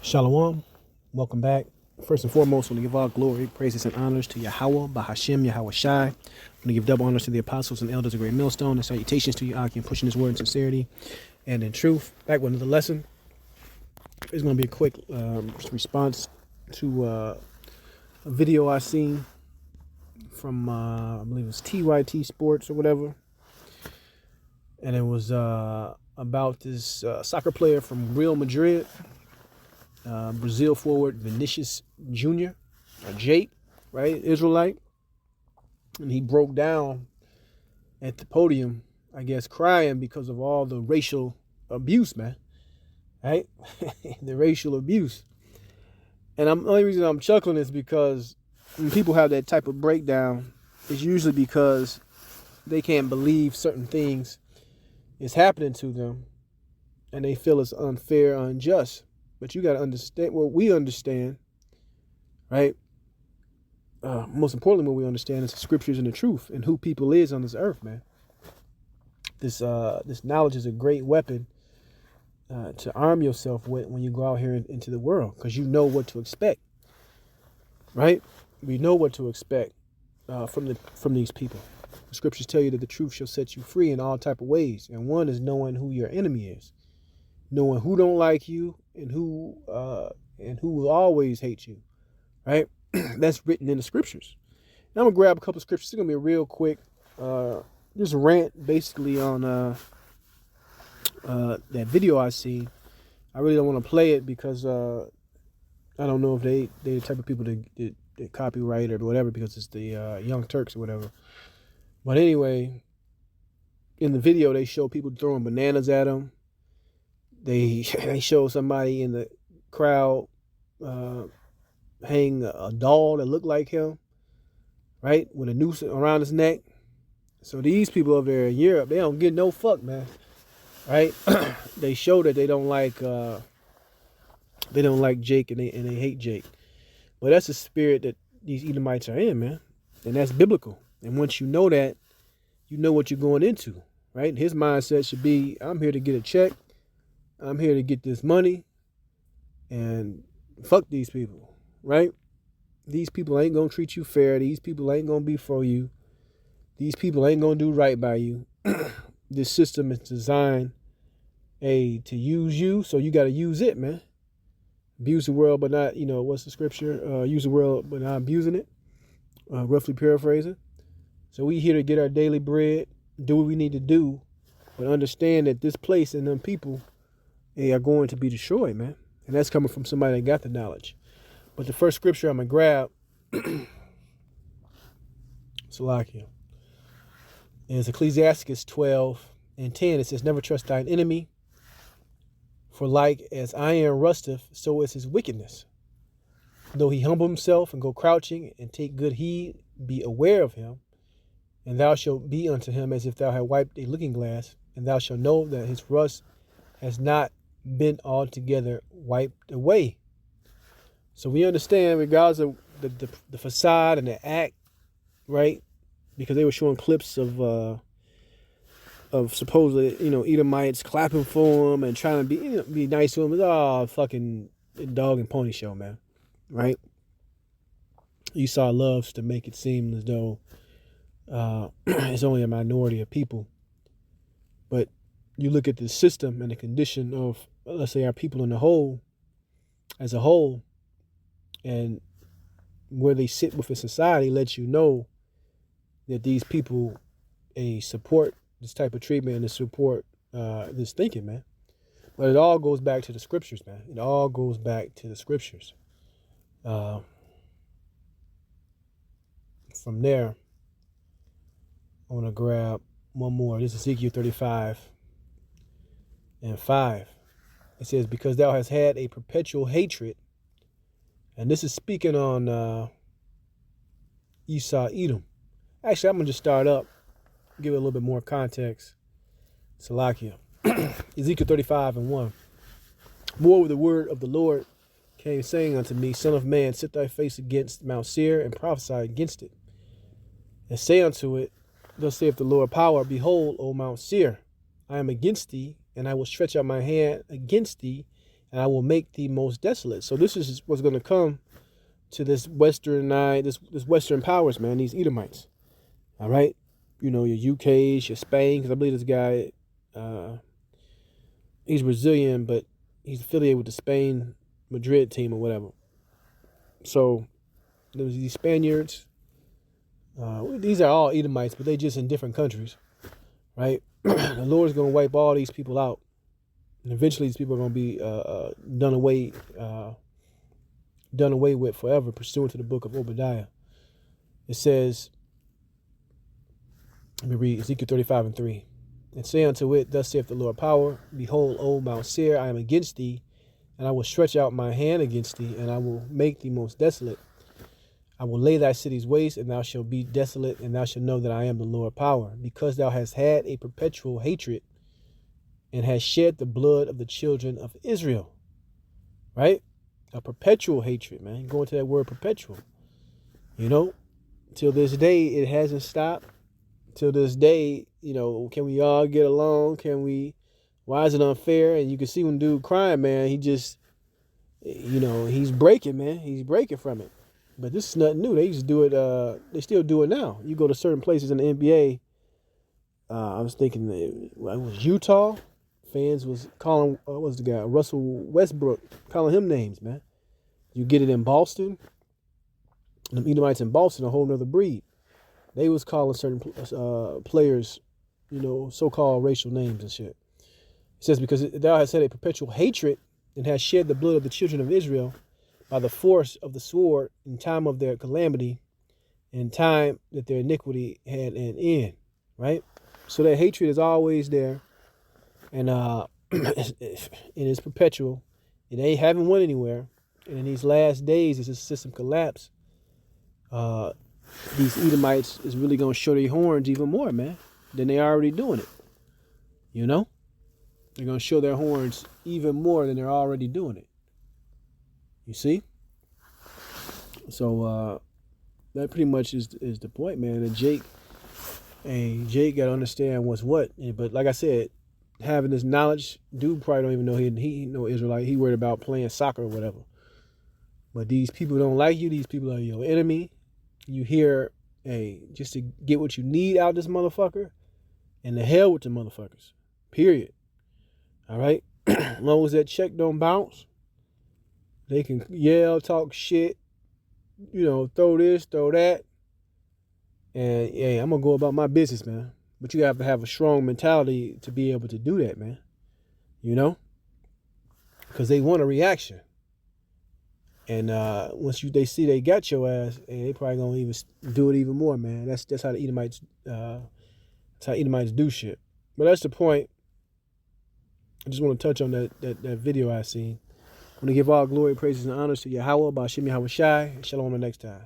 Shalom. Welcome back. First and foremost, I want to give all glory, praises, and honors to Yahweh, Bahashem, Yahweh Shai. I want to give double honors to the apostles and elders of Great Millstone, and salutations to you, Aki, pushing his word in sincerity and in truth. Back with another lesson. It's going to be a quick response to a video I seen from, I believe it was TYT Sports or whatever. And it was about this soccer player from Real Madrid. Brazil forward Vinicius Jr. or Jake, right? Israelite. And he broke down at the podium, I guess, crying because of all the racial abuse, man. Right? The racial abuse. And the only reason I'm chuckling is because when people have that type of breakdown, it's usually because they can't believe certain things is happening to them and they feel it's unfair, unjust. But you got to understand what we understand, right? Most importantly, what we understand is the scriptures and the truth and who people is on this earth, man. This knowledge is a great weapon to arm yourself with when you go out here into the world, because you know what to expect, right? We know what to expect from these people. The scriptures tell you that the truth shall set you free in all type of ways, and one is knowing who your enemy is, knowing who don't like you and who will always hate you, right? That's written in the scriptures. And I'm gonna grab a couple of scriptures. It's gonna be a real quick, just rant basically on that video I seen. I really don't want to play it because I don't know if they the type of people that copyright or whatever, because it's the Young Turks or whatever. But anyway, in the video they show people throwing bananas at them. They show somebody in the crowd hang a doll that looked like him, right, with a noose around his neck. So these people over there in Europe, they don't get no fuck, man, right? They show that they don't like Jake and they hate Jake. But that's the spirit that these Edomites are in, man, and that's biblical. And once you know that, you know what you're going into, right? His mindset should be, I'm here to get a check. I'm here to get this money, and fuck these people, right? These people ain't going to treat you fair. These people ain't going to be for you. These people ain't going to do right by you. This system is designed, to use you, so you got to use it, man. Abuse the world, but not, what's the scripture? Use the world, but not abusing it. Roughly paraphrasing. So we here to get our daily bread, do what we need to do, but understand that this place and them people, they are going to be destroyed, man. And that's coming from somebody that got the knowledge. But the first scripture I'm going to grab, Salakia, is Ecclesiastes 12:10. It says, never trust thine enemy, for like as iron rusteth, so is his wickedness. Though he humble himself and go crouching and take good heed, be aware of him, and thou shalt be unto him as if thou had wiped a looking glass, and thou shalt know that his rust has not been altogether wiped away. So we understand, regardless of the facade and the act, right? Because they were showing clips of supposedly, Edomites clapping for him and trying to be nice to him. It's all fucking dog and pony show, man, right? Esau loves to make it seem as though it's only a minority of people, but you look at the system and the condition of, let's say, our people as a whole, and where they sit within society lets you know that these people support this type of treatment and support this thinking, man. But it all goes back to the scriptures, man. It all goes back to the scriptures. From there, I want to grab one more. This is Ezekiel 35:5. It says, because thou hast had a perpetual hatred. And this is speaking on Esau, Edom. Actually, I'm going to just start up, give it a little bit more context. Salakia. Ezekiel 35:1. Moreover, the word of the Lord came saying unto me, son of man, set thy face against Mount Seir and prophesy against it. And say unto it, thus saith the Lord power, behold, O Mount Seir, I am against thee, and I will stretch out my hand against thee, and I will make thee most desolate. So this is what's going to come to this Western powers, man, these Edomites. All right. You know, your UKs, your Spain, because I believe this guy, he's Brazilian, but he's affiliated with the Spain Madrid team or whatever. So there was these Spaniards. These are all Edomites, but they just in different countries, right? The Lord's going to wipe all these people out. And eventually these people are going to be done away with forever, pursuant to the book of Obadiah. It says, let me read Ezekiel 35:3. And say unto it, thus saith the Lord power, behold, O Mount Seir, I am against thee, and I will stretch out my hand against thee, and I will make thee most desolate. I will lay thy cities waste, and thou shalt be desolate, and thou shalt know that I am the Lord power, because thou hast had a perpetual hatred, and hast shed the blood of the children of Israel. Right? A perpetual hatred, man. Going to that word perpetual. You know, till this day, it hasn't stopped. Till this day, you know, can we all get along? Why is it unfair? And you can see when dude crying, man, he just, you know, he's breaking, man. He's breaking from it. But this is nothing new. They used to do it, they still do it now. You go to certain places in the NBA, I was thinking it was Utah. Fans was calling, what was the guy? Russell Westbrook, calling him names, man. You get it in Boston. The Edomites in Boston, a whole nother breed. They was calling certain players, you know, so-called racial names and shit. It says, because thou hast had a perpetual hatred and hast shed the blood of the children of Israel by the force of the sword in time of their calamity, in time that their iniquity had an end, right? So that hatred is always there, and it is perpetual. They haven't went anywhere. And in these last days, as this system collapse, these Edomites is really going to show their horns even more, man, than they already doing it. You know? They're going to show their horns even more than they're already doing it. You see? So that pretty much is the point, man. And Jake got to understand what's what. But like I said, having this knowledge, dude probably don't even know he know Israelite. He worried about playing soccer or whatever. But these people don't like you. These people are your enemy. You hear, hey, just to get what you need out of this motherfucker, and the hell with the motherfuckers. Period. All right? As long as that check don't bounce, they can yell, talk shit, you know, throw this, throw that. And, yeah, I'm going to go about my business, man. But you have to have a strong mentality to be able to do that, man. You know? Because they want a reaction. And once they see they got your ass, they probably gonna even do it even more, man. That's how the Edomites do shit. But that's the point. I just want to touch on that video I seen. I want to give all glory, praises, and honors to Yahweh, Ba'ashem Yahweh Shai. Shalom the next time.